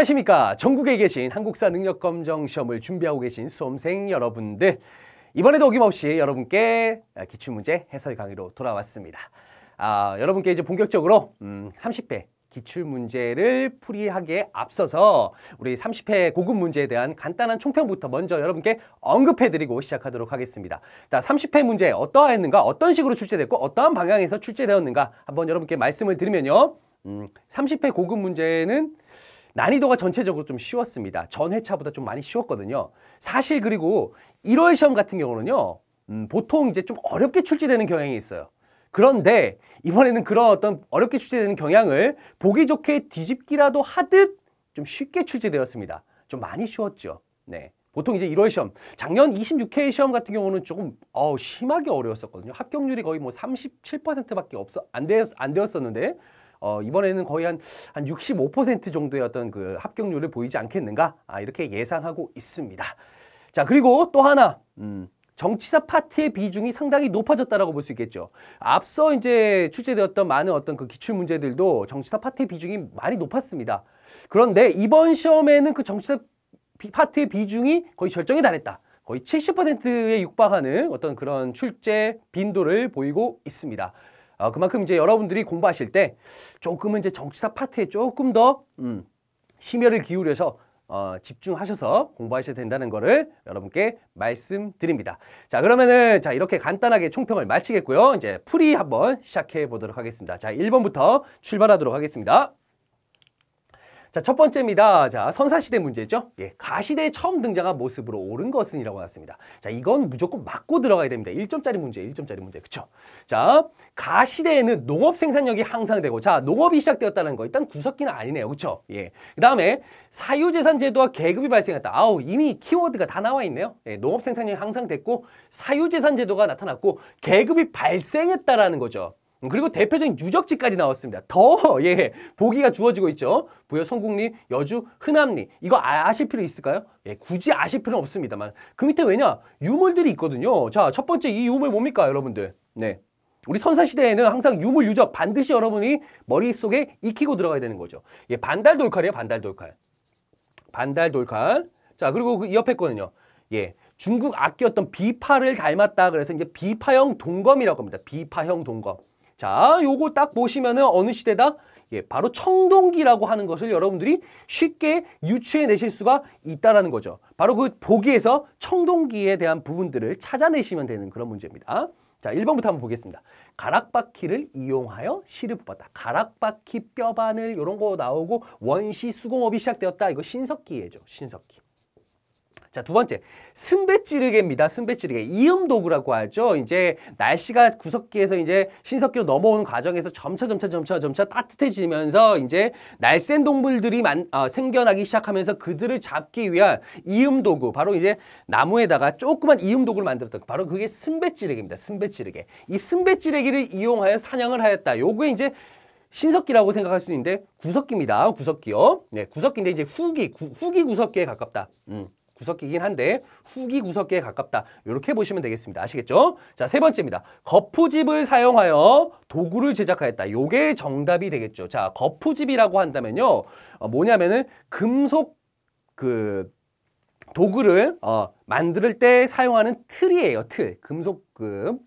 안녕하십니까. 전국에 계신 한국사 능력검정 시험을 준비하고 계신 수험생 여러분들, 이번에도 어김없이 여러분께 기출문제 해설 강의로 돌아왔습니다. 여러분께 이제 본격적으로 30회 기출문제를 풀이하기에 앞서서 우리 30회 고급 문제에 대한 간단한 총평부터 먼저 여러분께 언급해드리고 시작하도록 하겠습니다. 자, 30회 문제 어떠했는가, 어떤 식으로 출제됐고 어떠한 방향에서 출제되었는가 한번 여러분께 말씀을 드리면요. 30회 고급 문제는 난이도가 전체적으로 좀 쉬웠습니다. 전 회차보다 좀 많이 쉬웠거든요. 사실 그리고 1월 시험 같은 경우는요, 보통 이제 좀 어렵게 출제되는 경향이 있어요. 그런데 이번에는 그런 어떤 어렵게 출제되는 경향을 보기 좋게 뒤집기라도 하듯 좀 쉽게 출제되었습니다. 좀 많이 쉬웠죠. 네. 보통 이제 1월 시험, 작년 26회 시험 같은 경우는 조금 심하게 어려웠었거든요. 합격률이 거의 뭐 37%밖에 안 되었었는데 이번에는 거의 한 65% 정도의 어떤 그 합격률을 보이지 않겠는가? 이렇게 예상하고 있습니다. 자, 그리고 또 하나, 정치사 파트의 비중이 상당히 높아졌다라고 볼 수 있겠죠. 앞서 이제 출제되었던 많은 어떤 그 기출 문제들도 정치사 파트의 비중이 많이 높았습니다. 그런데 이번 시험에는 그 정치사 파트의 비중이 거의 절정에 달했다. 거의 70%에 육박하는 어떤 그런 출제 빈도를 보이고 있습니다. 그만큼 이제 여러분들이 공부하실 때 조금은 이제 정치사 파트에 조금 더 심혈을 기울여서 집중하셔서 공부하셔야 된다는 거를 여러분께 말씀드립니다. 자, 그러면은 이렇게 간단하게 총평을 마치겠고요. 이제 풀이 한번 시작해 보도록 하겠습니다. 자, 1번부터 출발하도록 하겠습니다. 자, 첫 번째입니다. 자, 선사시대 문제죠. 예, 가시대에 처음 등장한 모습으로 옳은 것은 이라고 나왔습니다. 자, 이건 무조건 맞고 들어가야 됩니다. 1점짜리 문제, 1점짜리 문제. 그쵸? 자, 가시대에는 농업 생산력이 향상되고, 자, 농업이 시작되었다는 거. 일단 구석기는 아니네요. 그쵸? 예. 그 다음에 사유재산 제도와 계급이 발생했다. 이미 키워드가 다 나와 있네요. 예, 농업 생산력이 향상됐고, 사유재산 제도가 나타났고, 계급이 발생했다라는 거죠. 그리고 대표적인 유적지까지 나왔습니다. 보기가 주어지고 있죠. 부여, 성국리, 여주, 흔암리. 이거 아실 필요 있을까요? 예, 굳이 아실 필요는 없습니다만. 그 밑에 왜냐? 유물들이 있거든요. 자, 첫 번째 이 유물 뭡니까, 여러분들? 네. 우리 선사시대에는 항상 유물, 유적 반드시 여러분이 머릿속에 익히고 들어가야 되는 거죠. 예, 반달돌칼이에요, 반달돌칼. 반달돌칼. 자, 그리고 그 옆에 거는요. 예. 중국 악기였던 비파를 닮았다. 그래서 이제 비파형 동검이라고 합니다. 비파형 동검. 자, 요거 딱 보시면은 어느 시대다? 예, 바로 청동기라고 하는 것을 여러분들이 쉽게 유추해 내실 수가 있다라는 거죠. 바로 그 보기에서 청동기에 대한 부분들을 찾아내시면 되는 그런 문제입니다. 자, 1번부터 한번 보겠습니다. 가락바퀴를 이용하여 실을 뽑았다. 가락바퀴 뼈바늘 이런 거 나오고 원시 수공업이 시작되었다. 이거 신석기예죠. 신석기. 자, 두 번째, 승배찌르개입니다. 승배찌르개. 이음도구라고 하죠. 이제 날씨가 구석기에서 이제 신석기로 넘어오는 과정에서 점차 따뜻해지면서 이제 날쌘 동물들이 생겨나기 시작하면서 그들을 잡기 위한 이음도구. 바로 이제 나무에다가 조그만 이음도구를 만들었다. 바로 그게 승배찌르개입니다. 승배찌르개. 이 승배찌르개를 이용하여 사냥을 하였다. 요게 이제 신석기라고 생각할 수 있는데 구석기입니다. 구석기요. 네, 구석기인데 이제 후기 구석기에 가깝다. 구석기긴 한데 후기 구석기에 가깝다. 이렇게 보시면 되겠습니다. 아시겠죠? 자, 세 번째입니다. 거푸집을 사용하여 도구를 제작하였다. 요게 정답이 되겠죠. 자, 거푸집이라고 한다면요. 뭐냐면은 금속 도구를 만들 때 사용하는 틀이에요. 틀. 금속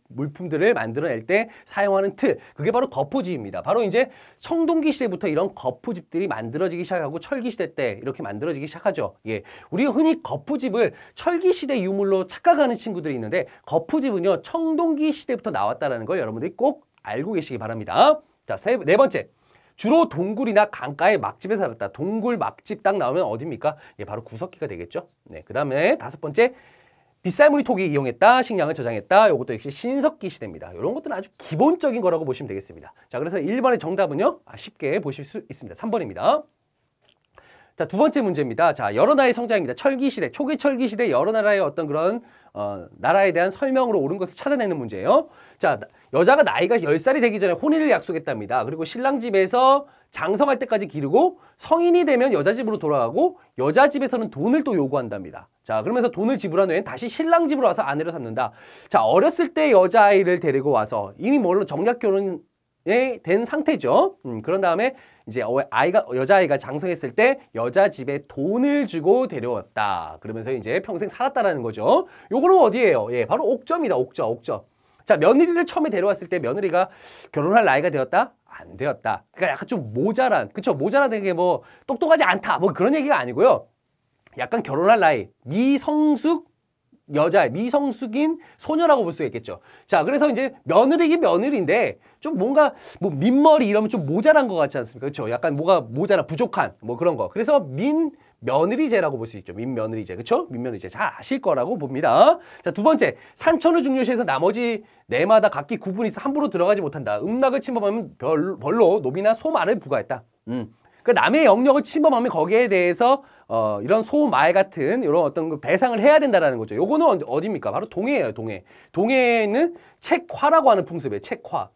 물품들을 만들어낼 때 사용하는 틀. 그게 바로 거푸집입니다. 바로 이제 청동기 시대부터 이런 거푸집들이 만들어지기 시작하고 철기 시대 때 이렇게 만들어지기 시작하죠. 예. 우리가 흔히 거푸집을 철기 시대 유물로 착각하는 친구들이 있는데 거푸집은요, 청동기 시대부터 나왔다는 걸 여러분들이 꼭 알고 계시기 바랍니다. 자, 네 번째. 주로 동굴이나 강가의 막집에 살았다. 동굴, 막집 딱 나오면 어디입니까? 예, 바로 구석기가 되겠죠. 네, 그 다음에 다섯 번째, 빗살무늬 토기 이용했다. 식량을 저장했다. 이것도 역시 신석기 시대입니다. 이런 것들은 아주 기본적인 거라고 보시면 되겠습니다. 자, 그래서 1번의 정답은요, 쉽게 보실 수 있습니다. 3번입니다. 자, 두 번째 문제입니다. 자, 여러 나라의 성장입니다. 철기시대, 초기 철기시대 여러 나라의 어떤 그런 나라에 대한 설명으로 옳은 것을 찾아내는 문제예요. 자, 여자가 나이가 10살이 되기 전에 혼인을 약속했답니다. 그리고 신랑 집에서 장성할 때까지 기르고 성인이 되면 여자 집으로 돌아가고 여자 집에서는 돈을 또 요구한답니다. 자, 그러면서 돈을 지불한 후엔 다시 신랑 집으로 와서 아내로 삼는다. 자, 어렸을 때 여자아이를 데리고 와서 이미 물론 정략 결혼이 된 상태죠. 그런 다음에 이제 여자아이가 장성했을 때 여자 집에 돈을 주고 데려왔다. 그러면서 이제 평생 살았다라는 거죠. 요거는 어디예요? 예, 바로 옥저입니다. 옥저. 자, 며느리를 처음에 데려왔을 때 며느리가 결혼할 나이가 되었다? 안 되었다. 그러니까 약간 좀 모자란, 그쵸? 모자라는 게 뭐 똑똑하지 않다. 뭐 그런 얘기가 아니고요. 약간 결혼할 나이, 미성숙인 소녀라고 볼 수 있겠죠. 자, 그래서 이제 며느리긴 며느리인데 좀 뭔가 뭐 민머리 이러면 좀 모자란 것 같지 않습니까? 그렇죠? 약간 뭐가 모자라 부족한 뭐 그런 거. 그래서 민며느리제라고 볼 수 있죠. 민며느리제. 그렇죠? 민며느리제. 잘 아실 거라고 봅니다. 자, 두 번째. 산천을 중요시해서 나머지 네마다 각기 구분이 있어 함부로 들어가지 못한다. 음락을 침범하면 벌로 노비나 소말을 부과했다. 그 남의 영역을 침범하면 거기에 대해서 이런 소말 같은 이런 어떤 배상을 해야 된다라는 거죠. 요거는 어디입니까? 바로 동해예요, 동해. 동해에는 책화라고 하는 풍습이에요. 책화.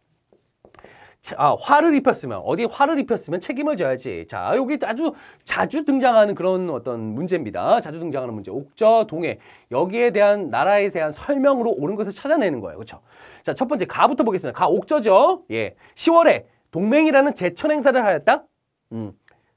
화를 입혔으면 어디에 화를 입혔으면 책임을 져야지. 자, 여기 아주 자주 등장하는 그런 어떤 문제입니다. 자주 등장하는 문제. 옥저, 동해. 여기에 대한 나라에 대한 설명으로 옳은 것을 찾아내는 거예요. 그렇죠? 자, 첫 번째 가부터 보겠습니다. 가 옥저죠. 예. 10월에 동맹이라는 제천 행사를 하였다.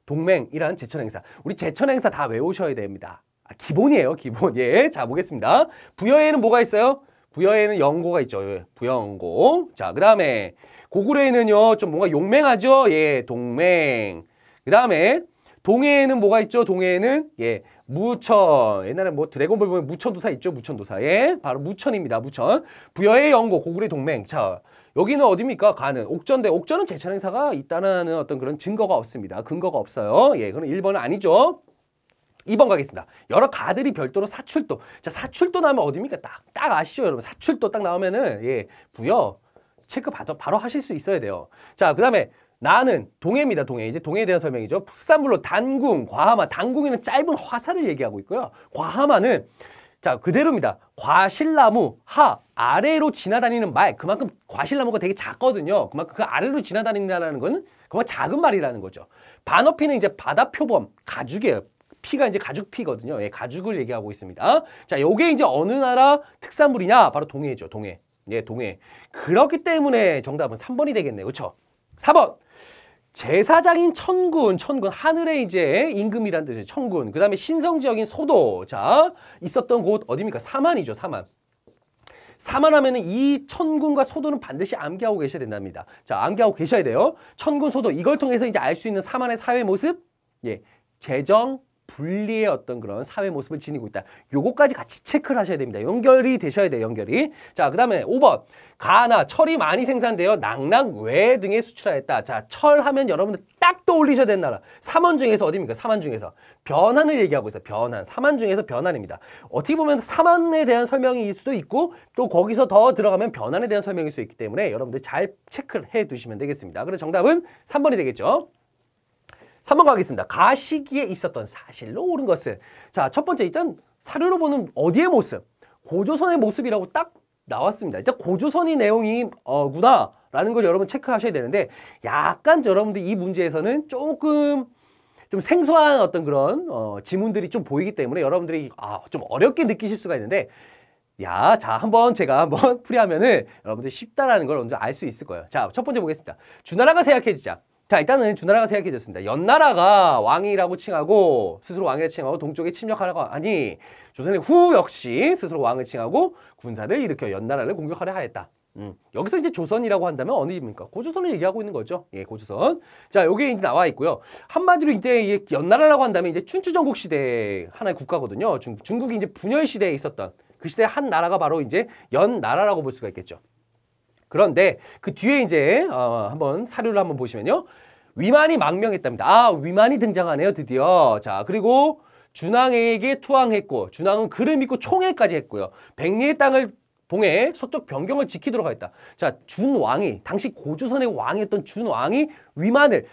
동맹이라는 제천 행사. 우리 제천 행사 다 외우셔야 됩니다. 기본이에요, 기본. 예. 자, 보겠습니다. 부여에는 뭐가 있어요? 부여에는 영고가 있죠. 예. 부여영고. 자, 그 다음에 고구려에는요, 좀 뭔가 용맹하죠? 예, 동맹. 그 다음에 동해에는 뭐가 있죠? 동해에는 예, 무천. 옛날에 뭐 드래곤볼 보면 무천도사 있죠? 무천도사. 예, 바로 무천입니다. 무천. 부여의 영고, 고구려의 동맹. 자, 여기는 어디입니까? 가는 옥저인데 옥저는 제천 행사가 있다는 어떤 그런 증거가 없습니다. 근거가 없어요. 예, 그럼 1번은 아니죠. 2번 가겠습니다. 여러 가들이 별도로 사출도. 자, 사출도 나오면 어디입니까? 딱 아시죠, 여러분? 사출도 딱 나오면은 예, 부여 체크 바로 하실 수 있어야 돼요. 자, 그 다음에 나는 동해입니다. 동해. 이제 동해에 대한 설명이죠. 풋산물로 단궁, 과하마. 단궁에는 짧은 화살을 얘기하고 있고요. 과하마는 자, 그대로입니다. 과실나무, 아래로 지나다니는 말. 그만큼 과실나무가 되게 작거든요. 그만큼 그 아래로 지나다닌다는 거는 그만 작은 말이라는 거죠. 반어피는 이제 바다표범, 가죽이에요. 피가 이제 가죽피거든요. 예, 가죽을 얘기하고 있습니다. 자, 요게 이제 어느 나라 특산물이냐? 바로 동해죠. 동해. 예, 동해. 그렇기 때문에 정답은 3번이 되겠네요. 그렇죠? 4번. 제사장인 천군, 하늘의 이제 임금이란 뜻이에요. 천군. 그 다음에 신성지역인 소도. 자, 있었던 곳 어디입니까? 사만이죠, 사만. 사만하면은 이 천군과 소도는 반드시 암기하고 계셔야 된답니다. 자, 암기하고 계셔야 돼요. 천군, 소도. 이걸 통해서 이제 알 수 있는 사만의 사회 모습. 예, 재정, 분리의 어떤 그런 사회 모습을 지니고 있다. 요거까지 같이 체크를 하셔야 됩니다. 연결이 되셔야 돼요, 연결이. 자, 그 다음에 5번. 가나, 철이 많이 생산되어 낙랑, 외 등에 수출하였다. 자, 철 하면 여러분들 딱 떠올리셔야 되는 나라. 삼원 중에서 어디입니까? 삼원 중에서. 변환을 얘기하고 있어요. 변환. 삼원 중에서 변환입니다. 어떻게 보면 삼원에 대한 설명일 수도 있고 또 거기서 더 들어가면 변환에 대한 설명일 수 있기 때문에 여러분들 잘 체크를 해 두시면 되겠습니다. 그래서 정답은 3번이 되겠죠. 3번 가겠습니다. 가 시기에 있었던 사실로 옳은 것은. 자, 첫 번째 일단 사료로 보는 어디의 모습? 고조선의 모습이라고 딱 나왔습니다. 일단 고조선이 내용이 구나라는 걸 여러분 체크하셔야 되는데 약간 여러분들 이 문제에서는 조금 좀 생소한 어떤 그런 지문들이 좀 보이기 때문에 여러분들이 좀 어렵게 느끼실 수가 있는데 자, 제가 한번 풀이하면은 여러분들 쉽다라는 걸 먼저 알 수 있을 거예요. 자, 첫 번째 보겠습니다. 주나라가 세약해지자. 자, 일단은 주나라가 세약해졌습니다. 연나라가 왕이라고 칭하고 스스로 왕이라고 칭하고 동쪽에 침략하려고 하니 조선의 후 역시 스스로 왕을 칭하고 군사를 일으켜 연나라를 공격하려 하였다. 여기서 이제 조선이라고 한다면 어느 입니까? 고조선을 얘기하고 있는 거죠. 예, 고조선. 자, 요게 이제 나와 있고요. 한마디로 이제 연나라라고 한다면 이제 춘추 전국 시대 하나의 국가거든요. 중국이 이제 분열 시대에 있었던 그 시대 한 나라가 바로 이제 연나라라고 볼 수가 있겠죠. 그런데 그 뒤에 이제 한번 사료를 한번 보시면요. 위만이 망명했답니다. 위만이 등장하네요, 드디어. 자, 그리고 준왕에게 투항했고 준왕은 그를 믿고 총애까지 했고요. 백리의 땅을 봉해 서쪽 변경을 지키도록 하였다. 자, 준왕이 당시 고조선의 왕이었던 준왕이 위만을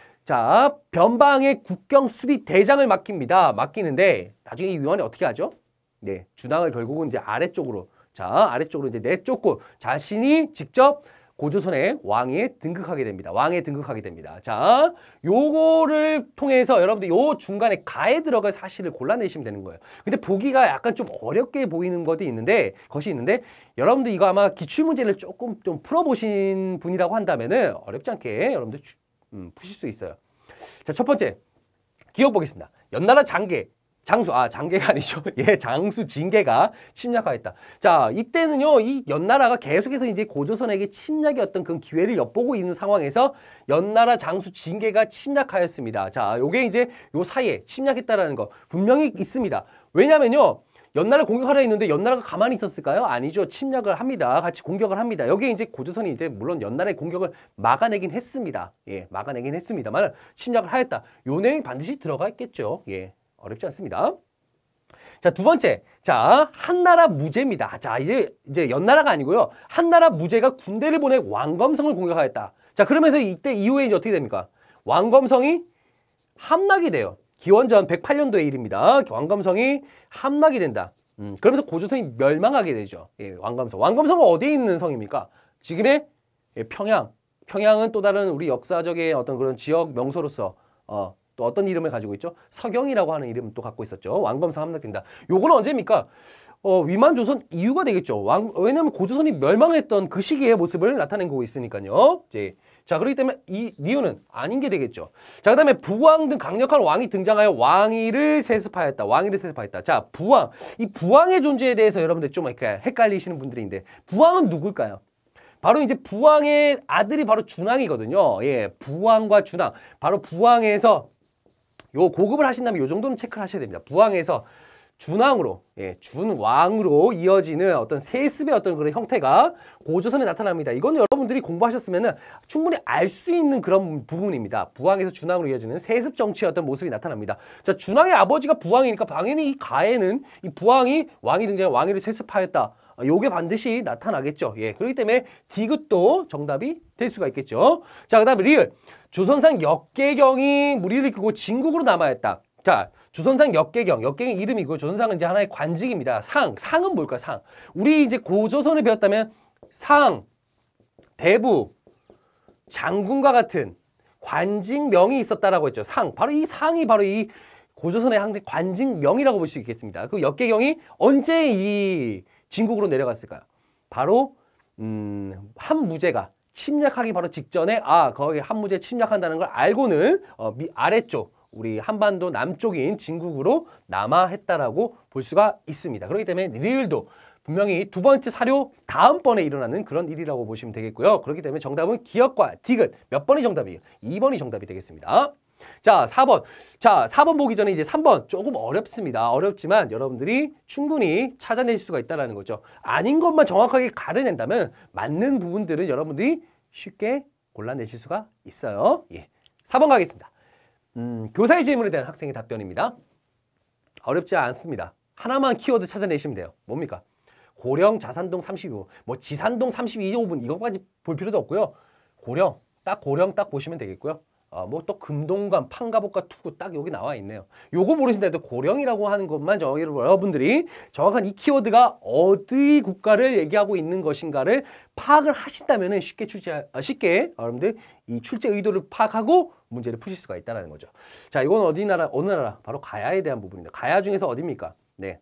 변방의 국경 수비 대장을 맡기는데 나중에 이 위만이 어떻게 하죠? 네, 준왕을 결국은 이제 아래쪽으로 이제 내쫓고 자신이 직접 고조선의 왕위에 등극하게 됩니다. 왕에 등극하게 됩니다. 자, 요거를 통해서 여러분들 요 중간에 가에 들어갈 사실을 골라내시면 되는 거예요. 근데 보기가 약간 좀 어렵게 보이는 것이 있는데 여러분들 이거 아마 기출문제를 조금 좀 풀어보신 분이라고 한다면은 어렵지 않게 여러분들 푸실 수 있어요. 자, 첫 번째 기억 보겠습니다. 연나라 장개가 아니죠. 예, 장수 징계가 침략하였다. 자, 이때는요, 이 연나라가 계속해서 이제 고조선에게 침략의 어떤 그 기회를 엿보고 있는 상황에서 연나라 장수 징계가 침략하였습니다. 자, 요게 이제 요 사이에 침략했다라는 거 분명히 있습니다. 왜냐면요, 연나라를 공격하려 했는데 연나라가 가만히 있었을까요? 아니죠. 침략을 합니다. 같이 공격을 합니다. 여기에 이제 고조선이 이제 물론 연나라의 공격을 막아내긴 했습니다. 예, 막아내긴 했습니다만 침략을 하였다. 요 내용이 반드시 들어가 있겠죠. 예, 어렵지 않습니다. 자, 두 번째. 자, 한나라 무제입니다. 자, 이제 연나라가 아니고요. 한나라 무제가 군대를 보내 왕검성을 공격하였다. 자, 그러면서 이때 이후에 이제 어떻게 됩니까? 왕검성이 함락이 돼요. 기원전 108년도의 일입니다. 왕검성이 함락이 된다. 그러면서 고조선이 멸망하게 되죠. 예, 왕검성. 왕검성은 어디에 있는 성입니까? 지금의 평양. 평양은 또 다른 우리 역사적인 어떤 그런 지역 명소로서 또 어떤 이름을 가지고 있죠? 서경이라고 하는 이름을 또 갖고 있었죠. 왕검성 함락된다. 요거는 언제입니까? 위만조선 이후가 되겠죠. 왜냐하면 고조선이 멸망했던 그 시기의 모습을 나타낸 거고 있으니까요. 이제 자, 그렇기 때문에 이 이유는 아닌 게 되겠죠. 자, 그 다음에 부왕 등 강력한 왕이 등장하여 왕위를 세습하였다. 왕위를 세습하였다. 자, 부왕. 이 부왕의 존재에 대해서 여러분들 좀 이렇게 헷갈리시는 분들이 있는데 부왕은 누굴까요? 바로 이제 부왕의 아들이 바로 준왕이거든요. 예, 부왕과 준왕. 바로 부왕에서 요 고급을 하신다면 요 정도는 체크를 하셔야 됩니다. 부왕에서 준왕으로, 예, 준왕으로 이어지는 어떤 세습의 어떤 그런 형태가 고조선에 나타납니다. 이건 여러분들이 공부하셨으면 충분히 알 수 있는 그런 부분입니다. 부왕에서 준왕으로 이어지는 세습 정치의 어떤 모습이 나타납니다. 자, 준왕의 아버지가 부왕이니까 당연히 이 가에는 이 부왕이 왕이 등장해 왕위를 세습하였다. 요게 반드시 나타나겠죠. 예, 그렇기 때문에 디귿도 정답이 될 수가 있겠죠. 자, 그 다음에 리을. 조선상 역계경이 무리를 이끌고 진국으로 남하였다. 자, 조선상 역계경 이름이고 조선상은 이제 하나의 관직입니다. 상은 뭘까? 상. 우리 이제 고조선을 배웠다면 상, 대부, 장군과 같은 관직명이 있었다라고 했죠. 상. 바로 이 상이 바로 이 고조선의 항상 관직명이라고 볼 수 있겠습니다. 그 역계경이 언제 이 진국으로 내려갔을까요? 바로 한무제가 침략하기 바로 직전에 거기 한무제 침략한다는 걸 알고는 아래쪽 우리 한반도 남쪽인 진국으로 남하했다라고 볼 수가 있습니다. 그렇기 때문에 리을도 분명히 두 번째 사료 다음번에 일어나는 그런 일이라고 보시면 되겠고요. 그렇기 때문에 정답은 기역과 디귿 몇 번이 정답이에요? 2번이 정답이 되겠습니다. 자, 4번. 자, 4번 보기 전에 이제 3번 조금 어렵습니다. 어렵지만 여러분들이 충분히 찾아낼 수가 있다는 거죠. 아닌 것만 정확하게 가려낸다면 맞는 부분들은 여러분들이 쉽게 골라내실 수가 있어요. 예, 4번 가겠습니다. 교사의 질문에 대한 학생의 답변입니다. 어렵지 않습니다. 하나만 키워드 찾아내시면 돼요. 뭡니까? 고령 자산동 32호, 뭐 지산동 32호분 이것까지 볼 필요도 없고요. 고령 딱 보시면 되겠고요. 뭐 또 금동관, 판가복과 투구 딱 여기 나와 있네요. 요거 모르신다 해도 고령이라고 하는 것만 여러분들이 정확한 이 키워드가 어디 국가를 얘기하고 있는 것인가를 파악을 하신다면 쉽게 여러분들 이 출제 의도를 파악하고 문제를 푸실 수가 있다는 거죠. 자, 이건 어느 나라? 바로 가야에 대한 부분입니다. 가야 중에서 어디입니까? 네,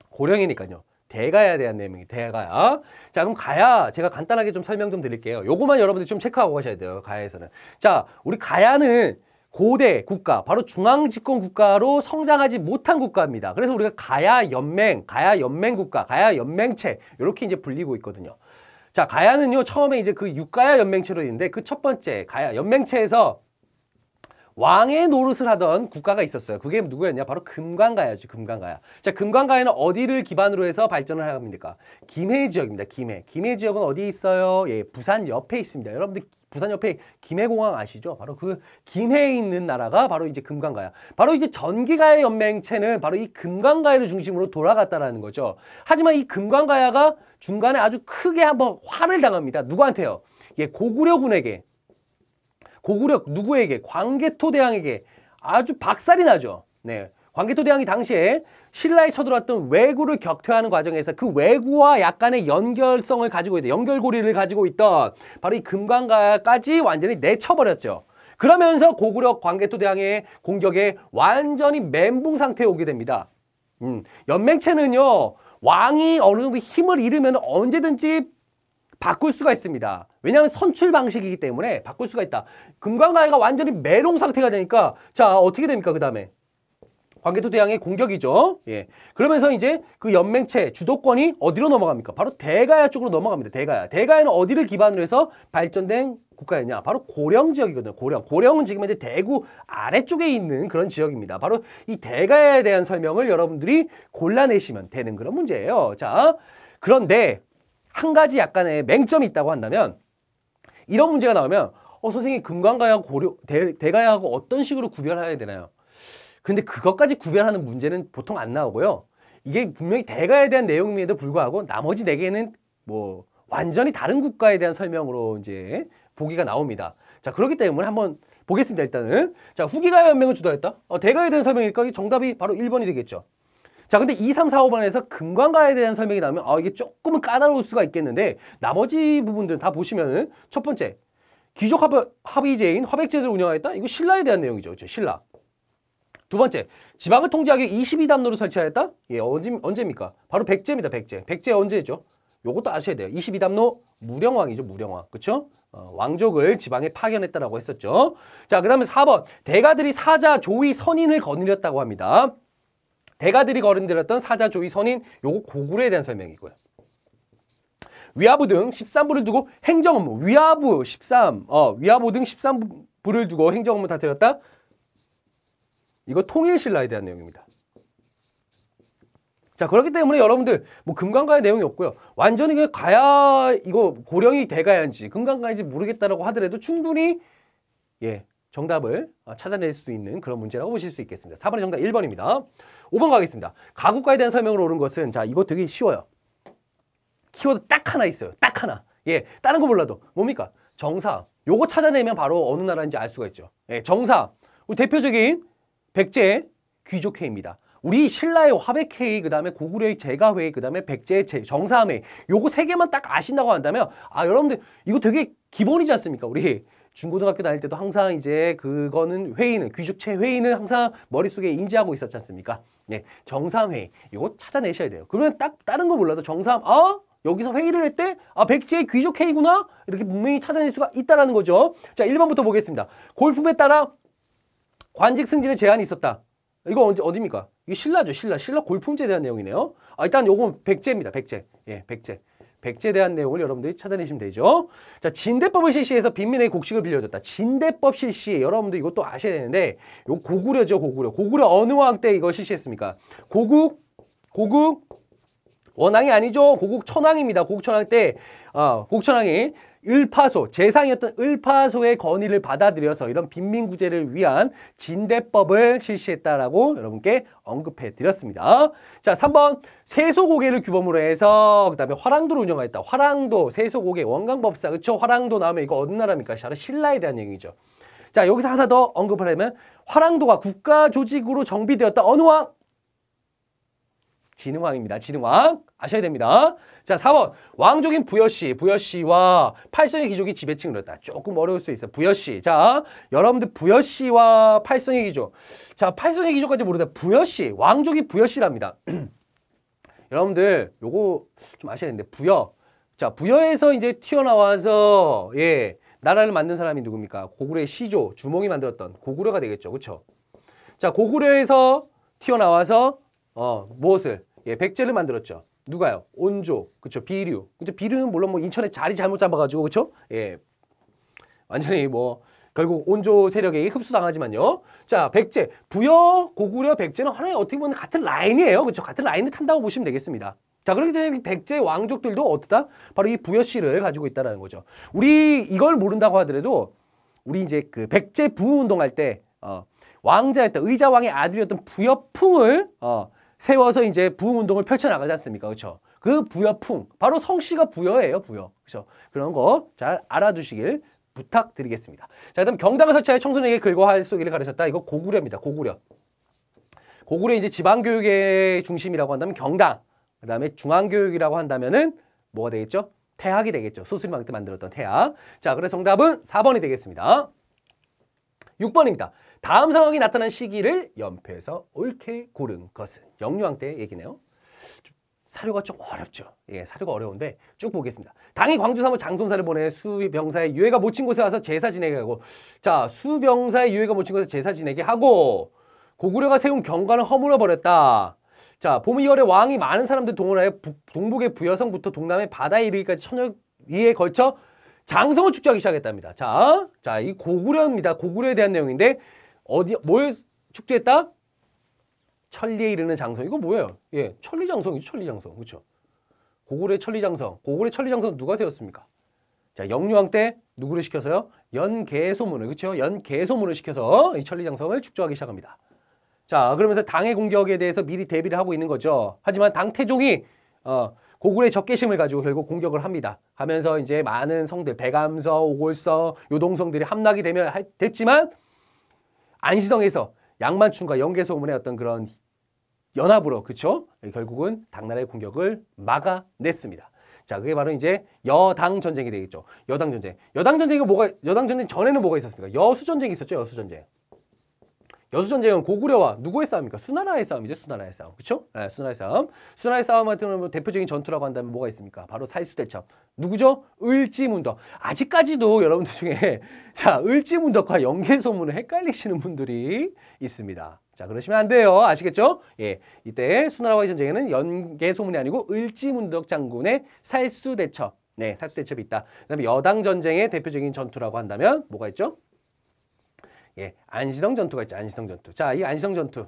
고령이니까요. 대가야에 대한 내용이 대가야. 자, 그럼 가야 제가 간단하게 좀 설명 좀 드릴게요. 요거만 여러분들 좀 체크하고 가셔야 돼요. 가야에서는. 자, 우리 가야는 고대 국가, 바로 중앙집권 국가로 성장하지 못한 국가입니다. 그래서 우리가 가야 연맹 국가, 가야 연맹체 이렇게 이제 불리고 있거든요. 자, 가야는요 처음에 이제 그 육가야 연맹체로 있는데 그 첫 번째 가야 연맹체에서 왕의 노릇을 하던 국가가 있었어요. 그게 누구였냐? 바로 금관가야죠. 금관가야. 자, 금관가야는 어디를 기반으로 해서 발전을 합니까? 김해 지역입니다. 김해 지역은 어디 있어요? 예, 부산 옆에 있습니다. 여러분들 부산 옆에 김해공항 아시죠? 바로 그 김해에 있는 나라가 바로 이제 금관가야. 바로 이제 전기가야 연맹체는 바로 이 금관가야를 중심으로 돌아갔다라는 거죠. 하지만 이 금관가야가 중간에 아주 크게 한번 화를 당합니다. 누구한테요? 예, 고구려군에게. 누구에게? 광개토 대왕에게 아주 박살이 나죠. 네, 광개토 대왕이 당시에 신라에 쳐들어왔던 왜구를 격퇴하는 과정에서 그 왜구와 약간의 연결성을 가지고 있던, 연결고리를 가지고 있던 바로 이 금관가야까지 완전히 내쳐버렸죠. 그러면서 고구려 광개토대왕의 공격에 완전히 멘붕 상태에 오게 됩니다. 연맹체는요, 왕이 어느 정도 힘을 잃으면 언제든지 바꿀 수가 있습니다. 왜냐하면 선출 방식이기 때문에 바꿀 수가 있다. 금관가야가 완전히 메롱 상태가 되니까, 자, 어떻게 됩니까? 그 다음에 광개토대왕의 공격이죠. 예. 그러면서 이제 그 연맹체 주도권이 어디로 넘어갑니까? 바로 대가야 쪽으로 넘어갑니다. 대가야. 대가야는 어디를 기반으로 해서 발전된 국가였냐? 바로 고령 지역이거든요. 고령. 고령은 지금 현재 대구 아래쪽에 있는 그런 지역입니다. 바로 이 대가야에 대한 설명을 여러분들이 골라내시면 되는 그런 문제예요. 자, 그런데 한 가지 약간의 맹점이 있다고 한다면, 이런 문제가 나오면 선생님, 금관가야하고 대가야하고 어떤 식으로 구별해야 되나요? 근데 그것까지 구별하는 문제는 보통 안 나오고요. 이게 분명히 대가에 대한 내용임에도 불구하고 나머지 4개는 뭐 완전히 다른 국가에 대한 설명으로 이제 보기가 나옵니다. 자, 그렇기 때문에 한번 보겠습니다. 일단은. 자, 후기가야 연맹을 주도했다. 대가에 대한 설명일까? 정답이 바로 1번이 되겠죠. 자, 근데 2, 3, 4, 5번에서 금관가에 대한 설명이 나오면 이게 조금은 까다로울 수가 있겠는데, 나머지 부분들 다 보시면은 첫 번째, 귀족 합의제인 화백제도를 운영하였다. 이거 신라에 대한 내용이죠. 그렇죠? 신라. 두 번째, 지방을 통제하기 위해 22담로를 설치하였다? 예, 언제입니까? 바로 백제입니다, 백제. 백제 언제죠? 요것도 아셔야 돼요. 22담로 무령왕이죠, 무령왕. 그쵸? 왕족을 지방에 파견했다라고 했었죠. 자, 그 다음에 4번. 대가들이 사자, 조위, 선인을 거느렸다고 합니다. 대가들이 거느렸던 사자, 조위, 선인, 요거 고구려에 대한 설명이고요. 위화부 등 13부를 두고 행정업무, 위화부 13, 위화부 등 13부를 두고 행정업무 다 들였다? 이거 통일신라에 대한 내용입니다. 자, 그렇기 때문에 여러분들 뭐 금관가의 내용이 없고요. 완전히 그 가야, 이거 고령이 대가야인지 금관가인지 모르겠다라고 하더라도 충분히 정답을 찾아낼 수 있는 그런 문제라고 보실 수 있겠습니다. 4번의 정답 1번입니다. 5번 가겠습니다. 가국가에 대한 설명으로 오른 것은, 자, 이거 되게 쉬워요. 키워드 딱 하나 있어요. 딱 하나. 예, 다른 거 몰라도 뭡니까? 정사. 요거 찾아내면 바로 어느 나라인지 알 수가 있죠. 예, 정사. 우리 대표적인 백제 귀족회입니다. 우리 신라의 화백회의, 그 다음에 고구려의 제가회의, 그 다음에 백제의 정사회의, 요거 3개만 딱 아신다고 한다면, 여러분들 이거 되게 기본이지 않습니까? 우리 중고등학교 다닐 때도 항상 이제 그거는 회의는, 귀족체 회의는 항상 머릿속에 인지하고 있었지 않습니까? 네, 정사회의. 요거 찾아내셔야 돼요. 그러면 딱 다른 거 몰라도 여기서 회의를 할 때, 백제의 귀족회의구나? 이렇게 분명히 찾아낼 수가 있다라는 거죠. 자, 1번부터 보겠습니다. 골품에 따라 관직 승진의 제한이 있었다. 이거 어디입니까? 이게 신라죠, 신라. 신라 골품제에 대한 내용이네요. 일단 요건 백제입니다, 백제. 예, 백제. 백제에 대한 내용을 여러분들이 찾아내시면 되죠. 자, 진대법을 실시해서 빈민의 곡식을 빌려줬다. 진대법 실시. 여러분들 이것도 아셔야 되는데, 요 고구려죠, 고구려. 고구려 어느 왕 때 이거 실시했습니까? 고국 원왕이 아니죠. 고국 천왕입니다. 고국 천왕 때, 고국 천왕이 을파소, 재상이었던 을파소의 건의를 받아들여서 이런 빈민구제를 위한 진대법을 실시했다라고 여러분께 언급해 드렸습니다. 자, 3번. 세소고개를 규범으로 해서 그다음에 화랑도를 운영하였다. 화랑도, 세소고개, 원강법사. 그쵸? 화랑도 나오면 이거 어느 나라입니까? 바로 신라에 대한 얘기죠. 자, 여기서 하나 더 언급을 하면 화랑도가 국가 조직으로 정비되었다. 어느 왕? 진흥왕입니다. 진흥왕. 아셔야 됩니다. 자, 4번. 왕족인 부여씨와 팔성의 귀족이 지배층을 이뤘다. 조금 어려울 수 있어요. 부여씨. 자, 여러분들 부여씨와 팔성의 귀족. 자, 팔성의 귀족까지 모르다. 부여씨. 왕족이 부여씨랍니다. 여러분들 요거 좀 아셔야 되는데, 부여. 자, 부여에서 이제 튀어나와서 나라를 만든 사람이 누굽니까? 고구려의 시조, 주몽이 만들었던 고구려가 되겠죠. 그렇죠? 자, 고구려에서 튀어나와서 무엇을? 백제를 만들었죠. 누가요? 온조, 그쵸? 비류. 근데 비류는 물론 뭐 인천에 자리 잘못 잡아가지고, 그쵸? 완전히 뭐 결국 온조 세력에 흡수당하지만요. 자, 백제, 부여, 고구려, 백제는 하나의 어떻게 보면 같은 라인이에요. 그쵸? 같은 라인을 탄다고 보시면 되겠습니다. 자, 그렇기 때문에 백제 왕족들도 어떠다? 바로 이 부여씨를 가지고 있다는 거죠. 우리 이걸 모른다고 하더라도 우리 이제 그 백제 부운동할 때 왕자였던 의자왕의 아들이었던 부여풍을 세워서 이제 부흥운동을 펼쳐나가지 않습니까? 그렇죠? 그 부여풍, 바로 성씨가 부여예요, 부여. 그렇죠? 그런 거 잘 알아두시길 부탁드리겠습니다. 자, 그다음 경당을 설치하여 청소년에게 글과 할 쏘기를 가르쳤다. 이거 고구려입니다, 고구려. 고구려 이제 지방교육의 중심이라고 한다면 경당, 그 다음에 중앙교육이라고 한다면은 뭐가 되겠죠? 태학이 되겠죠. 소수림왕 때 만들었던 태학. 자, 그래서 정답은 4번이 되겠습니다. 6번입니다. 다음 상황이 나타난 시기를 연표해서 옳게 고른 것은. 영유왕 때 얘기네요. 사료가 좀 어렵죠. 예, 사료가 어려운데 쭉 보겠습니다. 당이 광주 사무 장손사를 보내 수병사의 유해가 못 친 곳에 와서 제사 지내게 하고, 자, 수병사의 유해가 못 친 곳에 제사 지내게 하고, 고구려가 세운 경관을 허물어 버렸다. 자, 봄 2월에 왕이 많은 사람들 동원하여 동북의 부여성부터 동남의 바다에 이르기까지 천여 리에 걸쳐 장성을 축제하기 시작했답니다. 자, 이 고구려입니다. 고구려에 대한 내용인데 뭘 축제했다? 천리에 이르는 장성. 이거 뭐예요? 예, 천리장성이죠. 천리장성. 그렇죠? 고구려의 천리장성. 고구려의 천리장성 누가 세웠습니까? 자, 영유왕 때 누구를 시켜서요? 연개소문을. 그렇죠? 연개소문을 시켜서 이 천리장성을 축조하기 시작합니다. 자, 그러면서 당의 공격에 대해서 미리 대비를 하고 있는 거죠. 하지만 당 태종이 고구려의 적개심을 가지고 결국 공격을 합니다. 하면서 이제 많은 성들, 백암서, 오골서, 요동성들이 함락이 됐지만 안시성에서 양만춘과 연개소문의 어떤 그런 연합으로, 그쵸? 결국은 당나라의 공격을 막아냈습니다. 자, 그게 바로 이제 여당 전쟁이 되겠죠. 여당 전쟁. 여당 전쟁 전에는 뭐가 있었습니까? 여수 전쟁이 있었죠. 여수 전쟁. 여수 전쟁은 고구려와 누구의 싸움입니까? 수나라의 싸움이죠. 수나라의 싸움. 그렇죠? 네, 수나라의 싸움. 수나라의 싸움 같은 경우는 대표적인 전투라고 한다면 뭐가 있습니까? 바로 살수대첩. 누구죠? 을지문덕. 아직까지도 여러분들 중에 자, 을지문덕과 연개소문을 헷갈리시는 분들이 있습니다. 자, 그러시면 안 돼요. 아시겠죠? 예. 이때 수나라와의 전쟁에는 연개소문이 아니고 을지문덕 장군의 살수대첩. 네, 살수대첩이 있다. 그다음에 여당 전쟁의 대표적인 전투라고 한다면 뭐가 있죠? 예, 안시성 전투가 있죠. 안시성 전투. 자, 이 안시성 전투.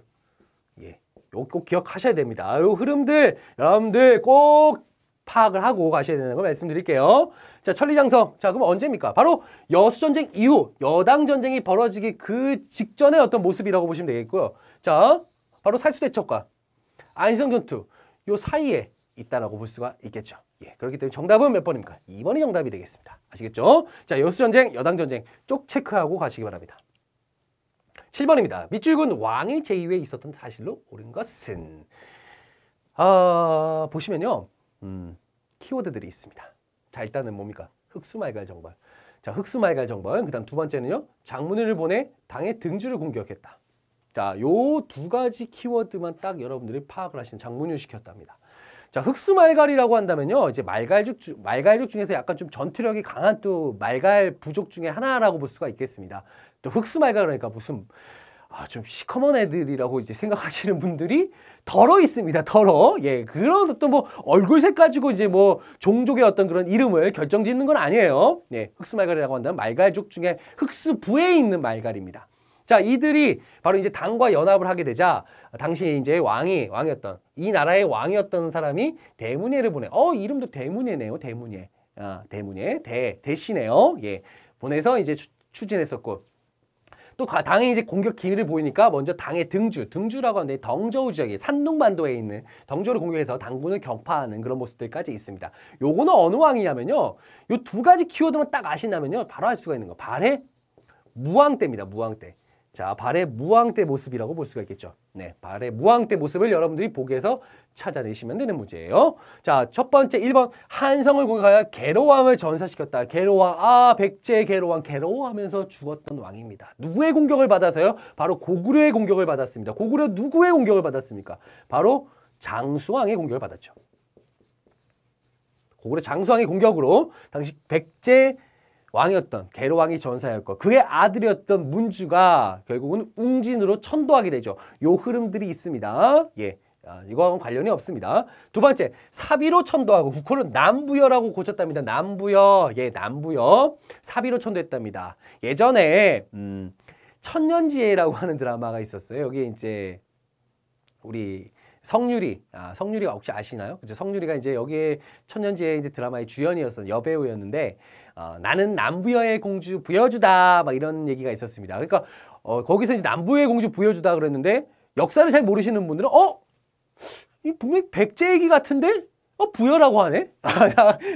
예, 요거 꼭 기억하셔야 됩니다. 요 흐름들 여러분들 꼭 파악을 하고 가셔야 되는 거 말씀드릴게요. 자, 천리장성. 자, 그럼 언제입니까? 바로 여수전쟁 이후 여당 전쟁이 벌어지기 그 직전의 어떤 모습이라고 보시면 되겠고요. 자, 바로 살수대첩과 안시성 전투 요 사이에 있다라고 볼 수가 있겠죠. 예, 그렇기 때문에 정답은 몇 번입니까? 2번이 정답이 되겠습니다. 아시겠죠? 자, 여수전쟁, 여당 전쟁 쪽 체크하고 가시기 바랍니다. 7번입니다. 밑줄근 왕의 제위에 있었던 사실로 옳은 것은. 보시면요. 키워드들이 있습니다. 자, 일단은 뭡니까? 흑수말갈 정벌. 자, 흑수말갈 정벌. 그 다음 두 번째는요. 장문을 보내 당의 등주를 공격했다. 자, 요 두 가지 키워드만 딱 여러분들이 파악을 하시는 장문을 시켰답니다. 자, 흑수말갈이라고 한다면요. 이제 말갈족 중에서 약간 좀 전투력이 강한 또 말갈 부족 중에 하나라고 볼 수가 있겠습니다. 또 흑수말갈 그러니까 무슨 좀 시커먼 애들이라고 이제 생각하시는 분들이 덜어 있습니다. 덜어. 예, 그런 어떤 뭐 얼굴색 가지고 이제 뭐 종족의 어떤 그런 이름을 결정짓는 건 아니에요. 네, 흑수말갈이라고 한다면 말갈족 중에 흑수부에 있는 말갈입니다. 자, 이들이 바로 이제 당과 연합을 하게 되자 당시 이제 왕이었던 이 나라의 왕이었던 사람이 대문예를 보내. 이름도 대문예네요. 대문예. 대문예. 대시네요. 예. 보내서 이제 추진했었고 또 당의 이제 공격 기미를 보이니까 먼저 당의 등주라고 하는데 덩저우 지역에 산둥반도에 있는 덩저우를 공격해서 당군을 격파하는 그런 모습들까지 있습니다. 요거는 어느 왕이냐면요. 요 두 가지 키워드만 딱 아신다면요. 바로 알 수가 있는 거. 발해 무왕 때입니다. 무왕 때. 자, 발해 무왕 때 모습이라고 볼 수가 있겠죠. 네, 발해 무왕 때 모습을 여러분들이 보기에서 찾아내시면 되는 문제예요. 자, 첫 번째 1번 한성을 공격하여 계로왕을 전사시켰다. 계로왕, 백제 계로왕, 계로하면서 죽었던 왕입니다. 누구의 공격을 받아서요? 바로 고구려의 공격을 받았습니다. 고구려 누구의 공격을 받았습니까? 바로 장수왕의 공격을 받았죠. 고구려 장수왕의 공격으로 당시 백제 왕이었던 계로왕이 전사였고 그의 아들이었던 문주가 결국은 웅진으로 천도하게 되죠. 요 흐름들이 있습니다. 예, 이거하고는 관련이 없습니다. 두 번째, 사비로 천도하고 국호를 남부여라고 고쳤답니다. 남부여, 예, 남부여. 사비로 천도했답니다. 예전에 천년지혜라고 하는 드라마가 있었어요. 여기에 이제 우리 성유리가 혹시 아시나요? 그죠? 성유리가 이제 여기에 천년지혜 이제 드라마의 주연이었던 여배우였는데 나는 남부여의 공주 부여주다 막 이런 얘기가 있었습니다. 그러니까 거기서 이제 남부여의 공주 부여주다 그랬는데 역사를 잘 모르시는 분들은 이 분명히 백제 얘기 같은데 부여라고 하네?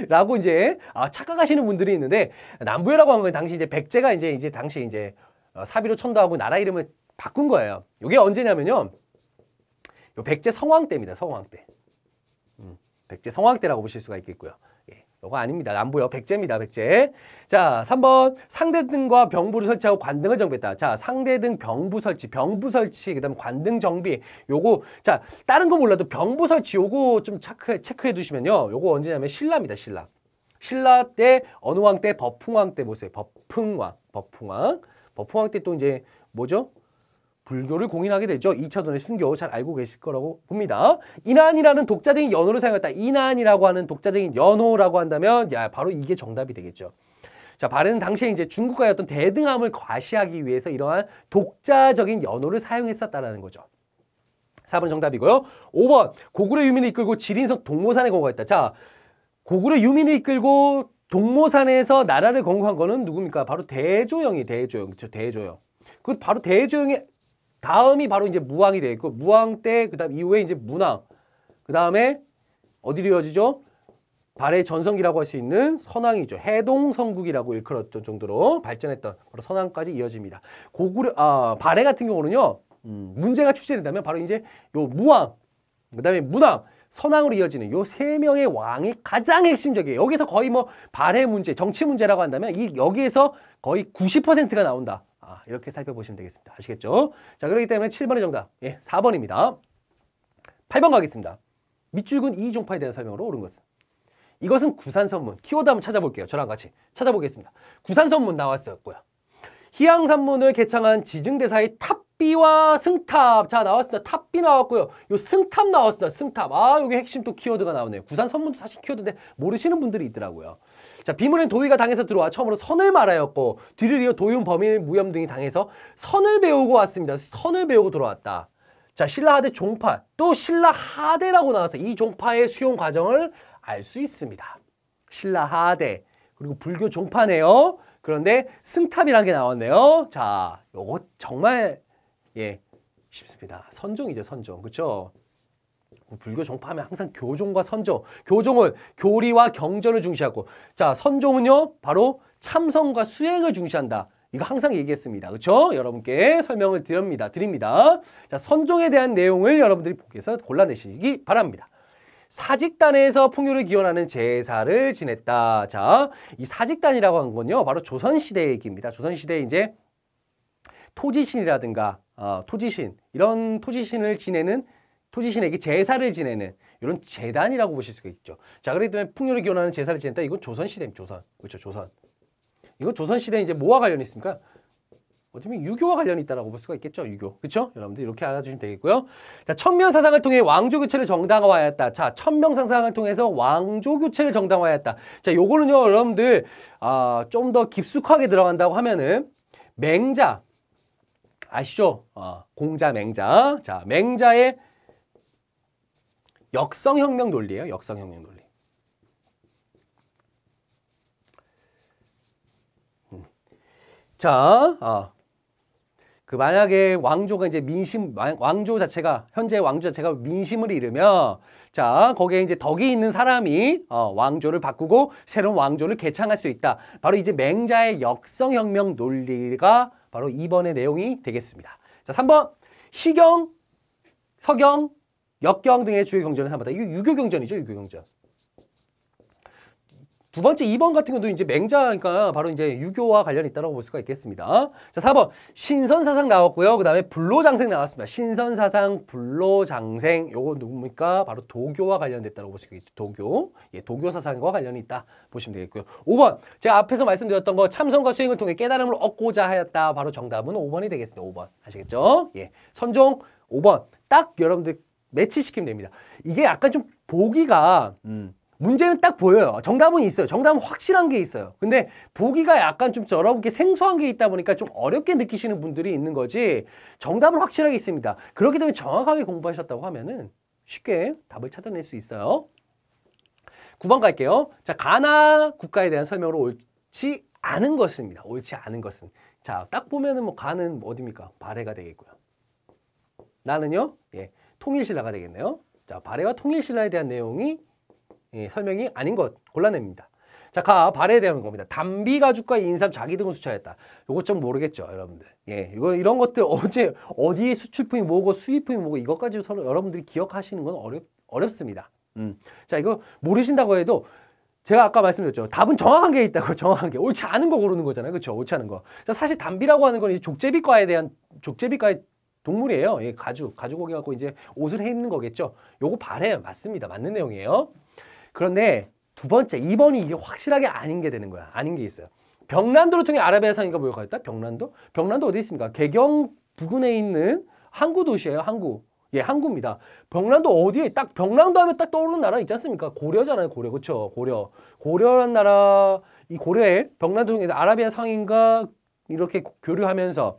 라고 이제 착각하시는 분들이 있는데 남부여라고 한 건 당시 이제 백제가 이제 당시 이제 사비로 천도하고 나라 이름을 바꾼 거예요. 이게 언제냐면요. 요 백제 성왕 때입니다. 성왕 때. 백제 성왕 때라고 보실 수가 있겠고요. 예, 요거 아닙니다. 안 보여. 백제입니다. 백제. 자, 3번 상대등과 병부를 설치하고 관등을 정비했다. 자, 상대등 병부 설치, 그다음에 관등 정비. 요거 자, 다른 거 몰라도 병부 설치 요거 좀 체크해 두시면요. 요거 언제냐면 신라입니다. 신라. 신라 때 어느 왕 때? 버풍왕 때 보세요. 버풍왕 때 또 이제 뭐죠? 불교를 공인하게 되죠. 2차돈의 순교 잘 알고 계실 거라고 봅니다. 인안이라는 독자적인 연호를 사용했다. 인안이라고 하는 독자적인 연호라고 한다면 야 바로 이게 정답이 되겠죠. 자, 발해는 당시에 이제 중국과의 어떤 대등함을 과시하기 위해서 이러한 독자적인 연호를 사용했었다라는 거죠. 4번 정답이고요. 5번 고구려 유민을 이끌고 지린성 동모산에 건국했다. 자, 고구려 유민을 이끌고 동모산에서 나라를 건국한 거는 누굽니까? 바로 대조영이 대조영. 그렇죠? 대조영. 그 바로 대조영의 다음이 바로 이제 무왕이 되겠고 무왕 때 그다음 이후에 이제 문왕. 그다음에 어디로 이어지죠? 발해 전성기라고 할 수 있는 선왕이죠. 해동성국이라고 일컬었던 정도로 발전했던 바로 선왕까지 이어집니다. 발해 같은 경우는요. 문제가 출제된다면 바로 이제 요 무왕, 그다음에 문왕, 선왕으로 이어지는 요 세 명의 왕이 가장 핵심적이에요. 여기서 거의 뭐 발해 문제, 정치 문제라고 한다면 여기에서 거의 90%가 나온다. 이렇게 살펴보시면 되겠습니다. 아시겠죠? 자, 그렇기 때문에 7번의 정답, 4번입니다. 8번 가겠습니다. 밑줄근 이종파에 대한 설명으로 옳은 것은? 이것은 구산선문. 키워드 한번 찾아볼게요. 저랑 같이 찾아보겠습니다. 구산선문 나왔었고요. 희양산문을 개창한 지증대사의 탑비와 승탑. 자, 나왔습니다. 탑비 나왔고요. 요 승탑 나왔습니다. 승탑. 여기 핵심 또 키워드가 나오네요. 구산선문도 사실 키워드인데 모르시는 분들이 있더라고요. 자, 비문엔 도의가 당에서 들어와 처음으로 선을 말하였고 뒤를 이어 도윤, 범인, 무염 등이 당해서 선을 배우고 왔습니다. 선을 배우고 돌아왔다. 자, 신라하대 종파. 또 신라하대라고 나와서 이 종파의 수용 과정을 알 수 있습니다. 신라하대. 그리고 불교 종파네요. 그런데 승탑이라는 게 나왔네요. 자, 요거 정말 쉽습니다. 선종이죠, 선종. 그렇죠? 불교 종파하면 항상 교종과 선종. 교종은 교리와 경전을 중시하고, 자, 선종은요 바로 참선과 수행을 중시한다. 이거 항상 얘기했습니다. 그렇죠? 여러분께 설명을 드립니다. 자, 선종에 대한 내용을 여러분들이 보기에서 골라내시기 바랍니다. 사직단에서 풍요를 기원하는 제사를 지냈다. 자, 이 사직단이라고 하는 건요, 바로 조선시대 얘기입니다. 조선시대에 이제 토지신이라든가, 토지신, 이런 토지신을 지내는, 토지신에게 제사를 지내는 이런 제단이라고 보실 수가 있죠. 자, 그렇기 때문에 풍요를 기원하는 제사를 지냈다. 이건 조선시대입니다. 조선. 그렇죠. 조선. 이건 조선시대에 이제 뭐와 관련이 있습니까? 어쩌면 유교와 관련이 있다라고 볼 수가 있겠죠. 유교. 그렇죠? 여러분들 이렇게 알아주시면 되겠고요. 자, 천명사상을 통해 왕조교체를 정당화하였다. 자, 천명사상을 통해서 왕조교체를 정당화하였다. 자, 요거는요, 여러분들 좀 더 깊숙하게 들어간다고 하면은 맹자 아시죠? 공자 맹자. 자, 맹자의 역성혁명 논리예요. 역성혁명 논리. 자, 만약에 왕조가 이제 현재 왕조 자체가 민심을 잃으면, 자, 거기에 이제 덕이 있는 사람이, 왕조를 바꾸고 새로운 왕조를 개창할 수 있다. 바로 이제 맹자의 역성혁명 논리가 바로 2번의 내용이 되겠습니다. 자, 3번. 시경, 서경, 역경 등의 주요 경전을 삼았다. 이거 유교경전이죠, 유교경전. 두 번째 2번 같은 경우도 이제 맹자니까 바로 이제 유교와 관련이 있다고 볼 수가 있겠습니다. 자, 4번. 신선사상 나왔고요. 그 다음에 불로장생 나왔습니다. 신선사상, 불로장생. 요거 누굽니까? 바로 도교와 관련됐다고 볼 수가 있죠. 도교. 도교 사상과 관련이 있다 보시면 되겠고요. 5번. 제가 앞에서 말씀드렸던 거 참선과 수행을 통해 깨달음을 얻고자 하였다. 바로 정답은 5번이 되겠습니다. 5번. 아시겠죠? 선종 5번. 딱 여러분들 매치시키면 됩니다. 이게 약간 좀 보기가 문제는 딱 보여요. 정답은 있어요. 정답은 확실한 게 있어요. 근데 보기가 약간 좀 여러분께 생소한 게 있다 보니까 좀 어렵게 느끼시는 분들이 있는 거지, 정답은 확실하게 있습니다. 그렇기 때문에 정확하게 공부하셨다고 하면은 쉽게 답을 찾아낼 수 있어요. 9번 갈게요. 자, 가나 국가에 대한 설명으로 옳지 않은 것입니다. 옳지 않은 것은. 자, 딱 보면은 뭐 가는 어디입니까? 발해가 되겠고요. 나는요, 통일신라가 되겠네요. 자, 발해와 통일신라에 대한 내용이 설명이 아닌 것 골라냅니다. 자, 가, 발에 대한 겁니다. 담비 가죽과 인삼, 자기 등을 수출했다. 요거 좀 모르겠죠, 여러분들. 예, 이런 것들 어디에 수출품이 뭐고 수입품이 뭐고 이것까지 서로 여러분들이 기억하시는 건 어렵습니다. 자, 이거 모르신다고 해도 제가 아까 말씀드렸죠. 답은 정확한 게 있다고, 정확한 게. 옳지 않은 거 고르는 거잖아요. 그렇죠? 옳지 않은 거. 자, 사실 담비라고 하는 건 이 족제비과의 동물이에요. 예, 가죽고기 갖고 이제 옷을 해 입는 거겠죠. 요거 발해요. 맞습니다. 맞는 내용이에요. 그런데 두 번째, 2번이 이게 확실하게 아닌 게 되는 거야. 아닌 게 있어요. 병란도를 통해 아라비아 상인과 무역하였다. 병란도? 병란도 어디 있습니까? 개경 부근에 있는 항구 도시예요. 항구. 예, 항구입니다. 병란도 어디에 딱 병란도 하면 딱 떠오르는 나라 있지 않습니까? 고려잖아요. 고려. 그렇죠? 고려란 나라, 이 고려에 병란도 통해 아라비아 상인과 이렇게 교류하면서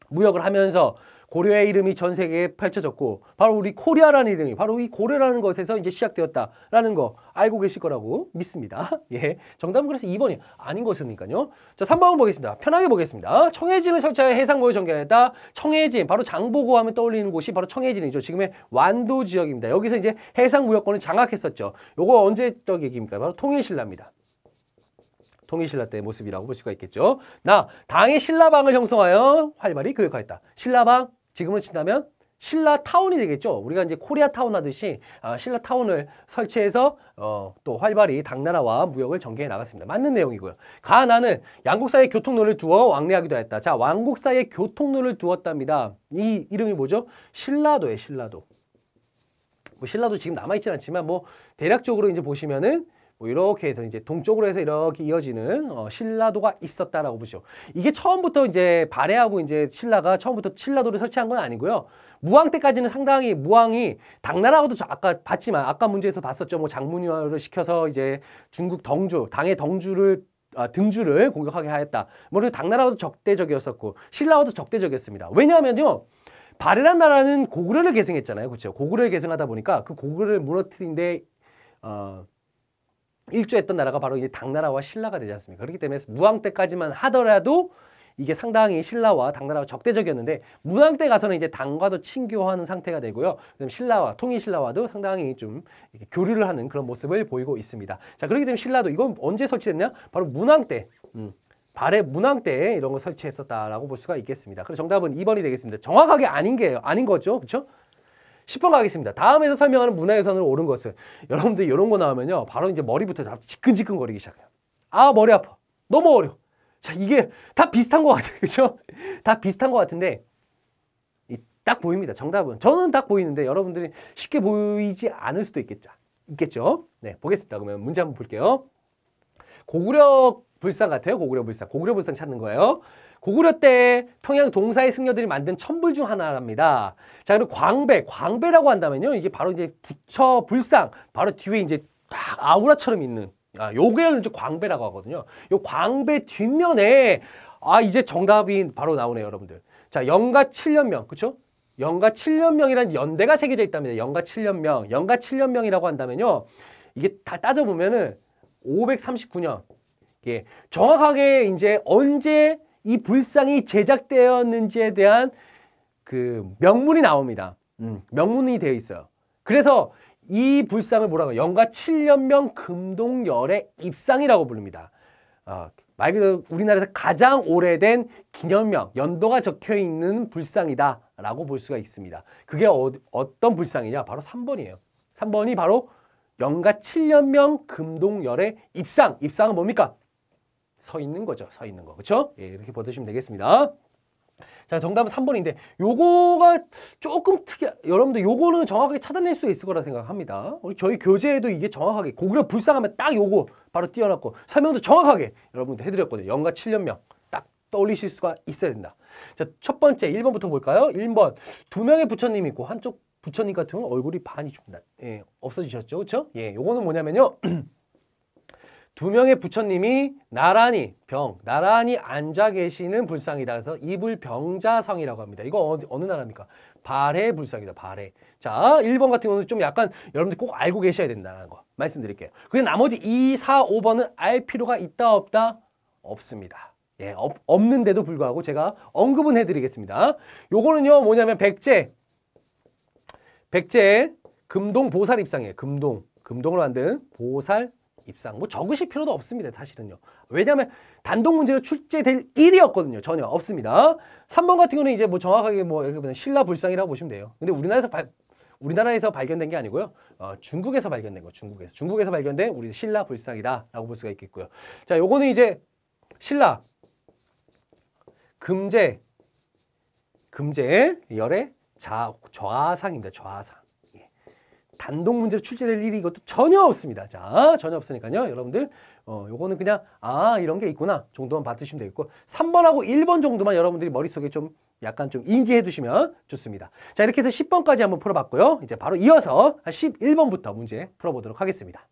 무역을 하면서 고려의 이름이 전 세계에 펼쳐졌고 바로 우리 코리아라는 이름이 바로 이 고려라는 것에서 이제 시작되었다라는 거 알고 계실 거라고 믿습니다. 예, 정답은 그래서 2번이 아닌 것이니까요. 자, 3번 보겠습니다. 편하게 보겠습니다. 청해진을 설치하여 해상무역을 전개했다. 청해진, 바로 장보고 하면 떠올리는 곳이 바로 청해진이죠. 지금의 완도 지역입니다. 여기서 이제 해상무역권을 장악했었죠. 요거 언제적 얘기입니까? 바로 통일신라입니다. 통일신라 때의 모습이라고 볼 수가 있겠죠. 당의 신라방을 형성하여 활발히 교육하였다. 신라방, 지금으로 친다면 신라타운이 되겠죠. 우리가 이제 코리아타운 하듯이 신라타운을 설치해서 또 활발히 당나라와 무역을 전개해 나갔습니다. 맞는 내용이고요. 나는 양국 사이에 교통로를 두어 왕래하기도 했다. 자, 왕국 사이에 교통로를 두었답니다. 이 이름이 뭐죠? 신라도예요. 신라도. 뭐 신라도 지금 남아있진 않지만 뭐 대략적으로 이제 보시면은 뭐 이렇게 해서 이제 동쪽으로 해서 이렇게 이어지는 신라도가 있었다라고 보시죠. 이게 처음부터 이제 발해하고 이제 신라가 처음부터 신라도를 설치한 건 아니고요. 무왕 때까지는 상당히 무왕이 당나라하고도 아까 봤지만 아까 문제에서 봤었죠. 뭐 장문화를 시켜서 이제 중국 당의 등주를 공격하게 하였다. 뭐 당나라하고도 적대적이었었고 신라하고도 적대적이었습니다. 왜냐하면요. 발해란 나라는 고구려를 계승했잖아요. 그렇죠? 고구려를 계승하다 보니까 그 고구려를 무너뜨린데 일조했던 나라가 바로 이제 당나라와 신라가 되지 않습니까? 그렇기 때문에 무왕 때까지만 하더라도 이게 상당히 신라와 당나라와 적대적이었는데 무왕 때 가서는 이제 당과도 친교하는 상태가 되고요. 그다음 통일신라와도 상당히 좀 이렇게 교류를 하는 그런 모습을 보이고 있습니다. 자, 그렇기 때문에 신라도 이건 언제 설치됐냐? 바로 문왕 때. 발해 문왕 때 이런 거 설치했었다라고 볼 수가 있겠습니다. 그래서 정답은 2번이 되겠습니다. 정확하게 아닌 거죠. 그렇죠? 10번 가겠습니다. 다음에서 설명하는 문화유산으로 옳은 것은 여러분들 이런 거 나오면요. 바로 이제 머리부터 지끈지끈 거리기 시작해요. 아, 머리 아파. 너무 어려워. 자, 이게 다 비슷한 것 같아요. 그렇죠? 다 비슷한 것 같은데 딱 보입니다. 정답은. 저는 딱 보이는데 여러분들이 쉽게 보이지 않을 수도 있겠죠. 네, 보겠습니다. 그러면 문제 한번 볼게요. 고구려 불상 같아요. 고구려 불상 찾는 거예요. 고구려 때 평양 동사의 승려들이 만든 천불 중 하나랍니다. 자, 그리고 광배라고 한다면요. 이게 바로 이제 부처 불상, 바로 뒤에 이제 딱 아우라처럼 있는, 요게를 이제 광배라고 하거든요. 요 광배 뒷면에, 이제 정답이 바로 나오네요, 여러분들. 자, 영가 7년명, 그쵸? 영가 7년명이라는 연대가 새겨져 있답니다. 영가 7년명이라고 한다면요. 이게 다 따져보면은 539년. 예, 정확하게 이제 언제 이 불상이 제작되었는지에 대한 그 명문이 나옵니다. 명문이 되어 있어요. 그래서 이 불상을 뭐라고 해요? 영가 7년명 금동열의 입상이라고 부릅니다. 말 그대로 우리나라에서 가장 오래된 기념명, 연도가 적혀 있는 불상이다라고 볼 수가 있습니다. 그게 어떤 불상이냐? 바로 3번이에요. 3번이 바로 영가 7년명 금동열의 입상. 입상은 뭡니까? 서 있는 거죠. 서 있는 거. 그렇죠? 예, 이렇게 보시면 되겠습니다. 자, 정답은 3번인데 요거가 조금 여러분들 요거는 정확하게 찾아낼 수 있을 거라 생각합니다. 우리 저희 교재에도 이게 정확하게 고구려 불상하면 딱 요거 바로 띄워놨고 설명도 정확하게 여러분들 해드렸거든요. 영가 7년명 딱 떠올리실 수가 있어야 된다. 자, 첫 번째 1번부터 볼까요? 1번 2명의 부처님이 있고 한쪽 부처님 같은 경우는 얼굴이 반이 좀 없어지셨죠. 그렇죠? 예, 요거는 뭐냐면요. 2명의 부처님이 나란히 앉아 계시는 불상이다. 그래서 이불병자성이라고 합니다. 이거 어느 나라입니까? 발해 불상이다. 발해. 자, 1번 같은 경우는 좀 약간 여러분들 꼭 알고 계셔야 된다는 거 말씀드릴게요. 그리고 나머지 2, 4, 5번은 알 필요가 있다 없다? 없습니다. 예, 없는데도 불구하고 제가 언급은 해드리겠습니다. 요거는요 뭐냐면 백제 금동 보살 입상이에요. 금동을 만든 보살 입상. 뭐 적으실 필요도 없습니다. 사실은요. 왜냐하면 단독 문제로 출제될 일이었거든요. 전혀 없습니다. 3번 같은 경우는 이제 뭐 정확하게 뭐 여기 보면 신라불상이라고 보시면 돼요. 근데 우리나라에서 발견된 게 아니고요. 중국에서 발견된 거. 중국에서 발견된 우리 신라불상이다라고 볼 수가 있겠고요. 자, 요거는 이제 신라 금제 열의 좌상입니다. 좌상. 예. 단독 문제로 출제될 일이 이것도 전혀 없습니다. 자, 전혀 없으니까요. 여러분들 요거는 그냥 이런 게 있구나 정도만 봐두시면 되겠고 3번하고 1번 정도만 여러분들이 머릿속에 좀 약간 좀 인지해 두시면 좋습니다. 자, 이렇게 해서 10번까지 한번 풀어봤고요. 이제 바로 이어서 11번부터 문제 풀어보도록 하겠습니다.